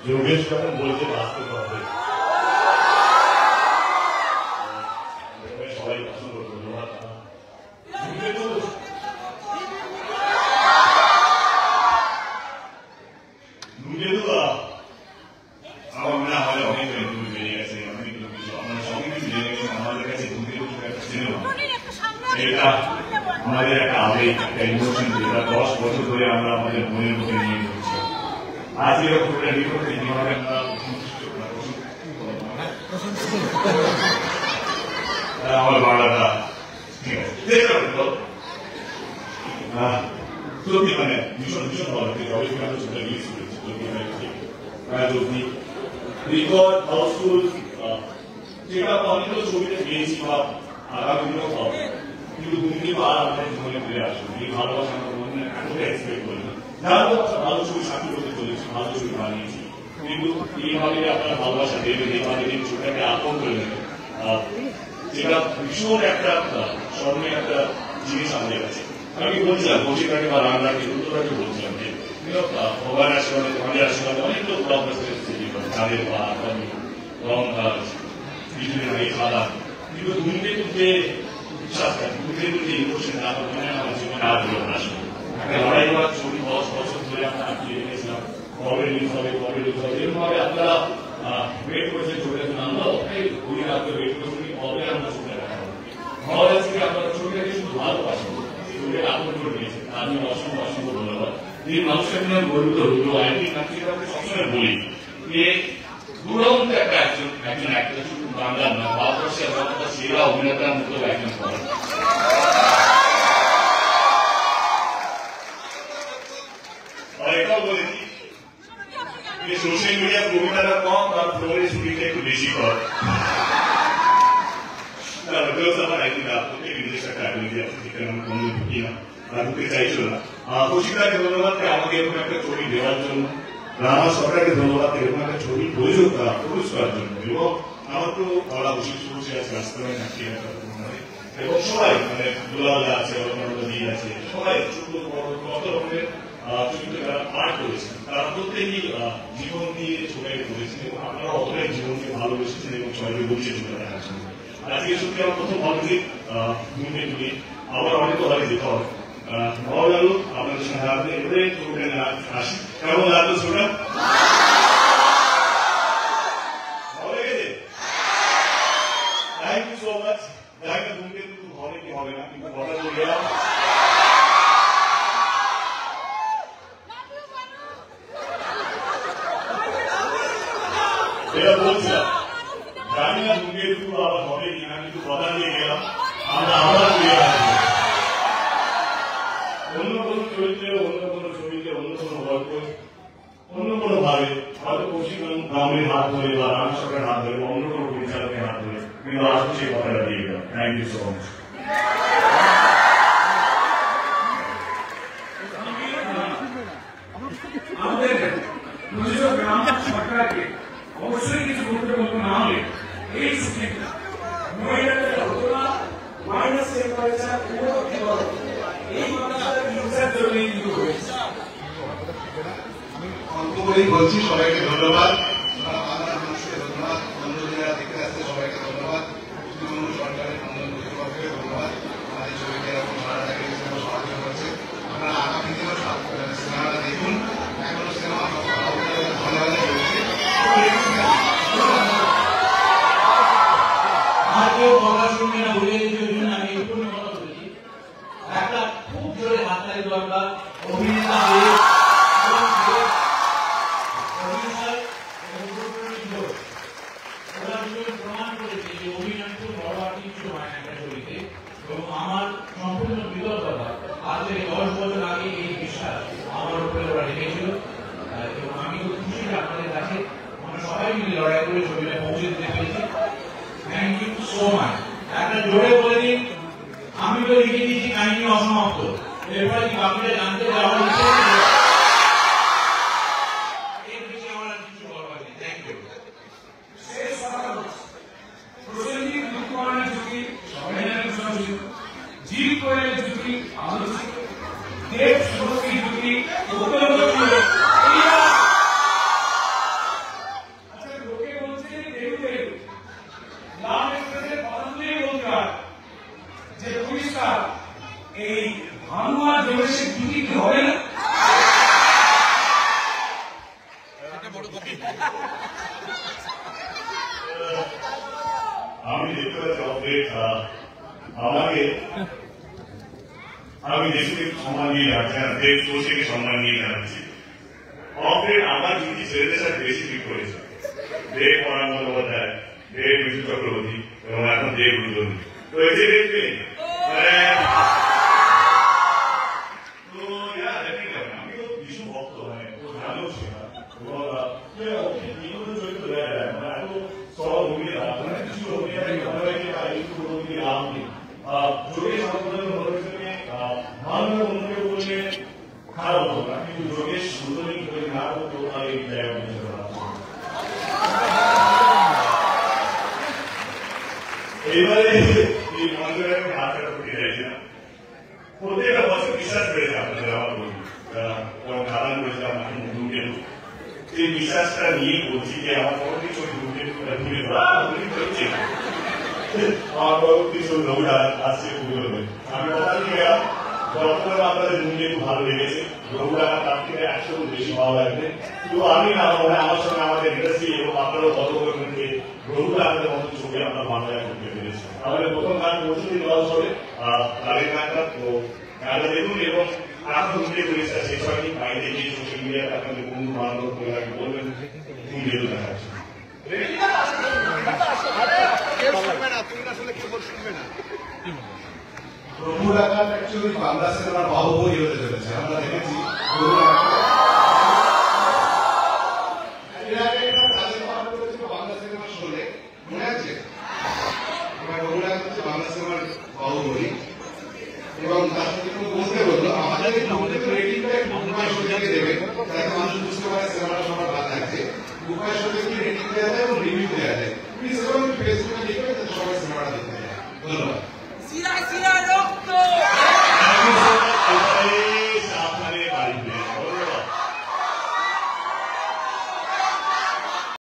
যোগেশ যখন বলছে বাস্তব হবে সবাই পছন্দ করতো আমার মনে হয় অনেক তুমি বেরিয়ে গেছে অনেক কিছু আমরা সঙ্গে কিছু জেনে গেছি আমাদের কাছে এটা আমাদের একটা আবেগ একটা ইমোশন যেটা 10 বছর ধরে আমরা আমাদের মনের মধ্যে নিয়ে ঘুরছি আজ এরকম একটা রিপোর্টে যেভাবে আমরা আমার বাংলাটা ঠিক আছে সত্যি মানে ভীষণ ভীষণ ভালো লাগে গবেষণা ছবিটা রিলিজ করেছে রেকর্ড হাউসফুল যেটা আমি তো ছবিটা পেয়েছি বা আগামী দিনেও পাবো কিন্তু তুমি আর আমাদের জীবনে ফিরে আসবে এই ভালোবাসা আমার মনে এতটা এক্সপেক্ট করি না যারা তো একটা ভালো ছবি সাক্ষী করতে চলেছি ভালো ছবি বানিয়েছি কিন্তু এইভাবে আপনারা ভালোবাসা দেবেন এইভাবে এই ছবিটাকে আপন করে নেবেন যেটা ভীষণ একটা স্মরণীয় একটা জিনিস আমাদের কাছে আমি বলছিলাম কৌশিকাকে বা রান্নাকে উত্তরাকে বলছিলাম যে ভগবান আশীর্বাদে তোমাদের আশীর্বাদে অনেক লোক ব্লকবাস্টার এসেছে চাঁদের বা রং কিছুদিন আগে খাওয়া কিন্তু ধূমকেতু যে বিশ্বাস থাকে ধূমকেতু যে ইমোশন আমার মনে হয় আমার জীবনে আর হলো না একটা লড়াই করার ছবি 10 বছর ধরে আমরা আঁকিয়ে রেখেছিলাম কবে রিলিজ হবে এরকম ভাবে আপনারা ওয়েট করেছেন ছবিটাকে আমরাও ঘুরে রাখতে ওয়েট করছি কবে আমরা ছবিটা দেখা হবে ভালো লাগছে কি আপনারা ছবিটাকে শুধু ভালোবাসেন ছবিটাকে আপন করে নিয়েছেন আমি অসংখ্য অসংখ্য ধন্যবাদ যে মানুষের জন্য গর্বিত হলো আইটি নাট্যকে সবসময় বলি যে দুরন্ত একটা একজন অ্যাক্টর শুধু বাংলার না ভারতবর্ষের একটা সেরা অভিনেতার মতো একজন করেন এটাও বলেছি যে সোশ্যাল মিডিয়া কবিতাটা কম আর ফ্লোরে শুটিংটা একটু বেশি কর আমার আইডিয়া আপনাকে বিদেশ একটা আইডিয়া আছে যেখানে আমি কোনো ঢুকি না বা ঢুকতে চাইছিল না কৌশিকাকে ধন্যবাদ আমাকে এরকম একটা ছবি দেওয়ার জন্য রানা সরকারকে ধন্যবাদ এরকম একটা ছবি প্রযোগ প্রডিউস করার জন্য এবং আমার তো বলা উচিত বসে আছে রাস্তায় নাকি এবং সবাই মানে দুলাওয়ালা আছে অলকানন্দী আছে সবাই ছোট বড় কত রকমের ছবিতে তারা পাঠ করেছেন তারা প্রত্যেকেই জীবন দিয়ে ছবিটাকে করেছেন এবং আপনারা অতটাই জীবনকে ভালোবেসেছেন এবং সবাইকে বলছে ছবিটা দেখার জন্য আজকে সত্যি আমার প্রথম ভালো দিক ধূমকেতু আবার অনেক হলে যেতে হবে ভালো লাগলো আপনাদের সঙ্গে আপনি এবারে ছবিটা আসি কেমন লাগলো ছবিটা ভালো লেগেছে এটা বলছিলাম জানি না তুমি একটু আবার হবে কিনা, কিন্তু কথা দিয়ে গেলাম আমরা আবার ফিরে আসবো অন্য কোনো চরিত্রে, অন্য কোনো ছবিতে, অন্য কোনো গল্প, অন্য কোনো ভাবে হয়তো কৌশিক ব্রাহ্মণের হাত ধরে বা রাম সরকারের হাত ধরে, অন্য কোনো পরিচালকের হাত ধরে, কিন্তু আসলে সেই কথাটা দিয়ে গেলাম। Thank you so much. আমাদের প্রযোজক রাম সরকারকে অবশ্যই কিছু বলতে বলবো, না হলে এই সুযোগটা মহিলাদের হতো না, মাইনাস টেম্পারেচার এই কথাটা ইউজার জন্যই কিন্তু হয়েছে। অল্প করেই বলছি, সবাইকে ধন্যবাদ, মানুষকে ধন্যবাদ, বন্ধুরা দেখতে আসতে সবাইকে ধন্যবাদ, সরকারের কর্তৃপক্ষকে ধন্যবাদ, আমাদের ছবিকে এরকম ভাড়া থাকে সাহায্য করছে। আপনারা আগামী দিনেও সিনেমাটা দেখুন, এখনো সিনেমা ভালো ভালো চলছে। আর কেউ কথা শুনবে না বলে আমি একটু কথা বলেছি, একটা খুব জোরে হাততালি দরকার অভিনেতা প্রমাণ করেছে যে অভিনয় খুব বড় আর কিছু হয় না একটা ছবিতে। এবং আমার সম্পূর্ণ বিগততা আজ থেকে 10 বছর আগে এই বিশ্বাস আমার উপরে ওরা রেখেছিল, এবং আমি খুব খুশি আপনাদের কাছে আমরা সবাই মিলে লড়াই করে ছবিটা পৌঁছে দিতে পেরেছি। Thank you so much. একটা জোরে বলে দিন, আমি তো লিখে দিয়েছি কাহিনী অসমাপ্ত, এরপরে কি বাকিটা জানতে যাওয়ার ইচ্ছে এর বেশি আমার আর কিছু বলবার নেই। Thank you. শেষ কথা বলছি, প্রসেনজিৎ মুখোপাধ্যায়ের যুগে সংবিধানের সঙ্গে জিল কোয়েলের যুগে আলোচিত, দেব শুভশ্রীর যুগে অত্যন্ত প্রিয়। আচ্ছা, লোকে বলছে দেবদেব লাল এক্সপ্রেসের পতঞ্জলি বলতে হয় যে পরিষ্কার এই ভানুয়া দেবেশের জুটি কি হবে না? আমি দেখতে পাচ্ছি অপডেট আমাকে, আমি দেশকে সম্মান দিয়ে যাচ্ছি না, দেশ কোষকে সম্মান দিয়ে যাচ্ছি। অপডেট আমার জুটি ছেলেদের সাথে বেশি ঠিক করেছে। দেব পরাণ বন্দ্যোপাধ্যায়, দেব বিষ্ণু চক্রবর্তী এবং এখন দেব রুদ্রনী। তো এই যে দেখবে আমি তো ভীষণ ভক্ত, মানে ভালো সেটা চরিত্র দেয় এত সব অভিনেতা কিছু অভিনেতা যোগেশ ভালো অন্যকে বললে খারাপ হতো না, কিন্তু যোগেশ সুন্দরী করে না হতো আর এই জায়গা এইবারে এই মন্দিরে আমি হাত করতে চাইছি না। প্রত্যেকটা বছর বিশ্বাস করেছে আপনাদের আমার বন্ধু এবং খাদান করেছিলাম এখন ধূমকেতু, সেই বিশ্বাসটা নিয়ে বলছি যে আমার পরবর্তী ছবি ধূমকেতুটা তুলে ধরা হচ্ছে, আমার পরবর্তী ছবি রঘুরা আসছে পুজোতে। আমি কথা দিয়ে গেলাম যখন আপনাদের ধূমকেতু ভালো লেগেছে, রঘুরা তার থেকে 100 গুণ বেশি ভালো লাগবে। কিন্তু আমি না মনে আমার সঙ্গে আমাদের ইন্ডাস্ট্রি এবং আপনারাও কত করবেন যে রঘুরা আমাদের মতো ছবি আমরা বাংলায় করতে পেরেছি। আমাদের প্রথম গান পরশুদিন লঞ্চ হবে, তাদের গানটা তো গানটা দেখুন এবং এখন ধূমকেতু রিলিজটা শেষ হয়নি, বাইরে গিয়ে সোশ্যাল মিডিয়াতে আপনাদের বন্ধু বান্ধব পরিবারকে বলবেন ধূমকেতু দেখা যাচ্ছে। প্রভু ডাকাত অ্যাকচুয়ালি বাংলা সিনেমার বাহুবলী হতে চলেছে। আমরা দেখেছি বাংলা সিনেমার শোলে মনে আছে, প্রভু ডাকাত হচ্ছে বাংলা সিনেমার বাহুবলী। এবং তার সাথে বলতে বললো আমাদের রেটিংটা উপায় সত্যি দেবেন, যাতে মানুষ বুঝতে পারে সিনেমাটা সবার ভালো লাগছে। উপায় সত্যি রেটিং দেওয়া যায় এবং রিভিউ দেওয়া যায়। প্লিজ এবং ফেসবুকে লিখবেন যাতে সবাই সিনেমাটা দেখতে যায়। ধন্যবাদ।